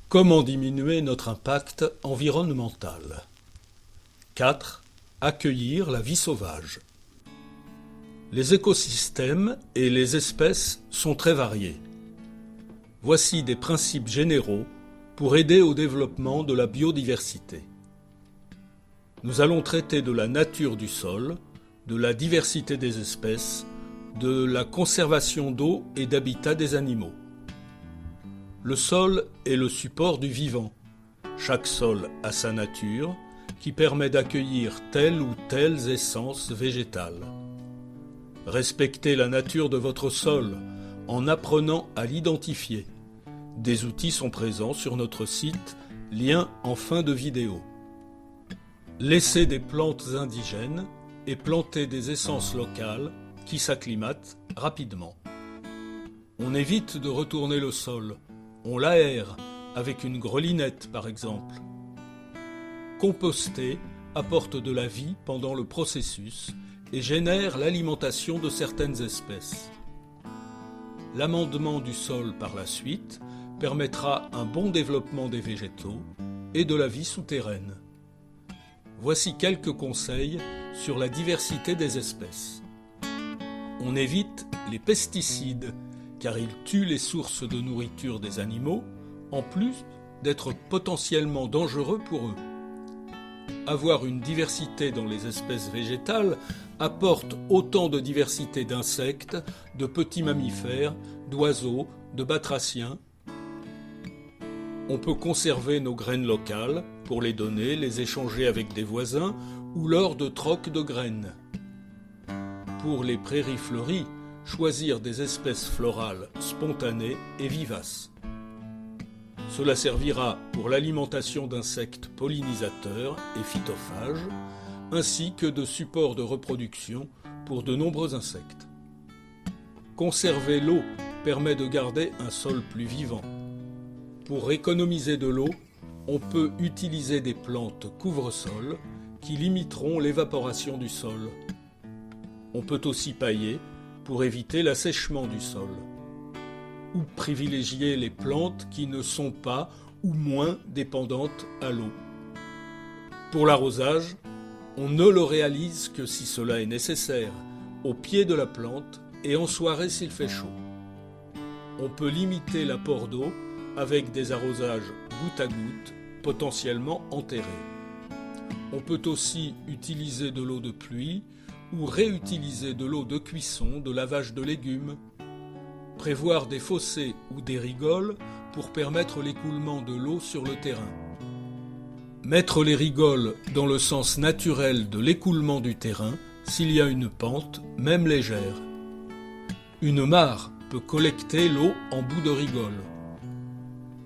Comment diminuer notre impact environnemental? 4. Accueillir la vie sauvage. Les écosystèmes et les espèces sont très variés. Voici des principes généraux pour aider au développement de la biodiversité. Nous allons traiter de la nature du sol, de la diversité des espèces, de la conservation d'eau et d'habitat des animaux. Le sol est le support du vivant. Chaque sol a sa nature qui permet d'accueillir telle ou telle essence végétale. Respectez la nature de votre sol en apprenant à l'identifier. Des outils sont présents sur notre site, lien en fin de vidéo. Laissez des plantes indigènes et plantez des essences locales qui s'acclimatent rapidement. On évite de retourner le sol. On l'aère avec une grelinette par exemple. Composter apporte de la vie pendant le processus et génère l'alimentation de certaines espèces. L'amendement du sol par la suite permettra un bon développement des végétaux et de la vie souterraine. Voici quelques conseils sur la diversité des espèces. On évite les pesticides car ils tuent les sources de nourriture des animaux, en plus d'être potentiellement dangereux pour eux. Avoir une diversité dans les espèces végétales apporte autant de diversité d'insectes, de petits mammifères, d'oiseaux, de batraciens. On peut conserver nos graines locales pour les donner, les échanger avec des voisins ou lors de trocs de graines. Pour les prairies fleuries, choisir des espèces florales spontanées et vivaces. Cela servira pour l'alimentation d'insectes pollinisateurs et phytophages, ainsi que de supports de reproduction pour de nombreux insectes. Conserver l'eau permet de garder un sol plus vivant. Pour économiser de l'eau, on peut utiliser des plantes couvre-sol qui limiteront l'évaporation du sol. On peut aussi pailler pour éviter l'assèchement du sol, ou privilégier les plantes qui ne sont pas ou moins dépendantes à l'eau. Pour l'arrosage, on ne le réalise que si cela est nécessaire, au pied de la plante et en soirée s'il fait chaud. On peut limiter l'apport d'eau avec des arrosages goutte à goutte, potentiellement enterrés. On peut aussi utiliser de l'eau de pluie ou réutiliser de l'eau de cuisson, de lavage de légumes. Prévoir des fossés ou des rigoles pour permettre l'écoulement de l'eau sur le terrain. Mettre les rigoles dans le sens naturel de l'écoulement du terrain s'il y a une pente, même légère. Une mare peut collecter l'eau en bout de rigole.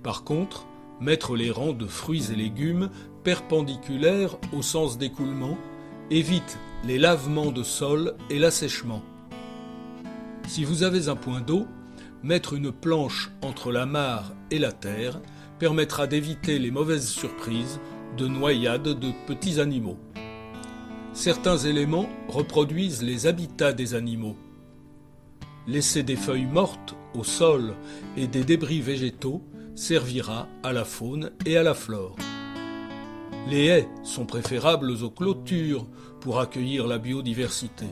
Par contre, mettre les rangs de fruits et légumes perpendiculaires au sens d'écoulement évite les lavements de sol et l'assèchement. Si vous avez un point d'eau, mettre une planche entre la mare et la terre permettra d'éviter les mauvaises surprises de noyades de petits animaux. Certains éléments reproduisent les habitats des animaux. Laisser des feuilles mortes au sol et des débris végétaux servira à la faune et à la flore. Les haies sont préférables aux clôtures pour accueillir la biodiversité.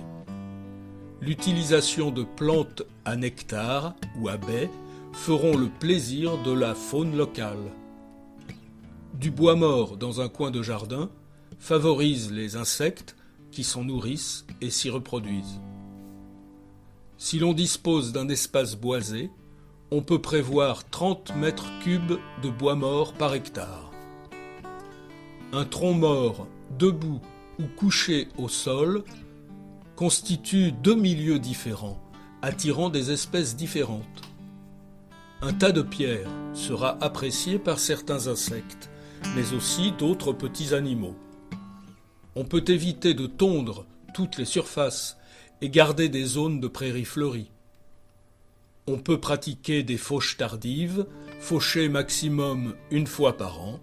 L'utilisation de plantes à nectar ou à baies feront le plaisir de la faune locale. Du bois mort dans un coin de jardin favorise les insectes qui s'en nourrissent et s'y reproduisent. Si l'on dispose d'un espace boisé, on peut prévoir 30 mètres cubes de bois mort par hectare. Un tronc mort, debout ou couché au sol, constitue deux milieux différents, attirant des espèces différentes. Un tas de pierres sera apprécié par certains insectes, mais aussi d'autres petits animaux. On peut éviter de tondre toutes les surfaces et garder des zones de prairies fleuries. On peut pratiquer des fauches tardives, faucher maximum une fois par an,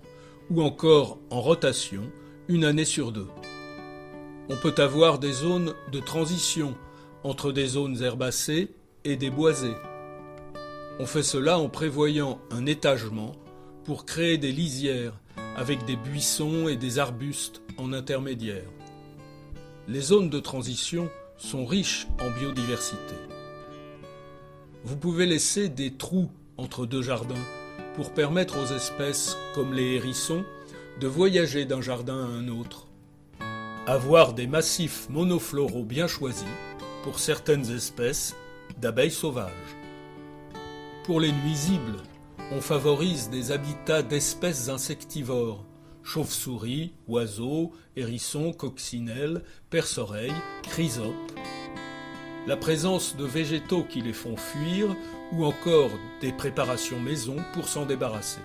ou encore en rotation, une année sur deux. On peut avoir des zones de transition entre des zones herbacées et des boisées. On fait cela en prévoyant un étagement pour créer des lisières avec des buissons et des arbustes en intermédiaire. Les zones de transition sont riches en biodiversité. Vous pouvez laisser des trous entre deux jardins pour permettre aux espèces comme les hérissons de voyager d'un jardin à un autre. Avoir des massifs monofloraux bien choisis pour certaines espèces d'abeilles sauvages. Pour les nuisibles, on favorise des habitats d'espèces insectivores, chauves-souris, oiseaux, hérissons, coccinelles, perce-oreilles, chrysopes. La présence de végétaux qui les font fuir ou encore des préparations maison pour s'en débarrasser.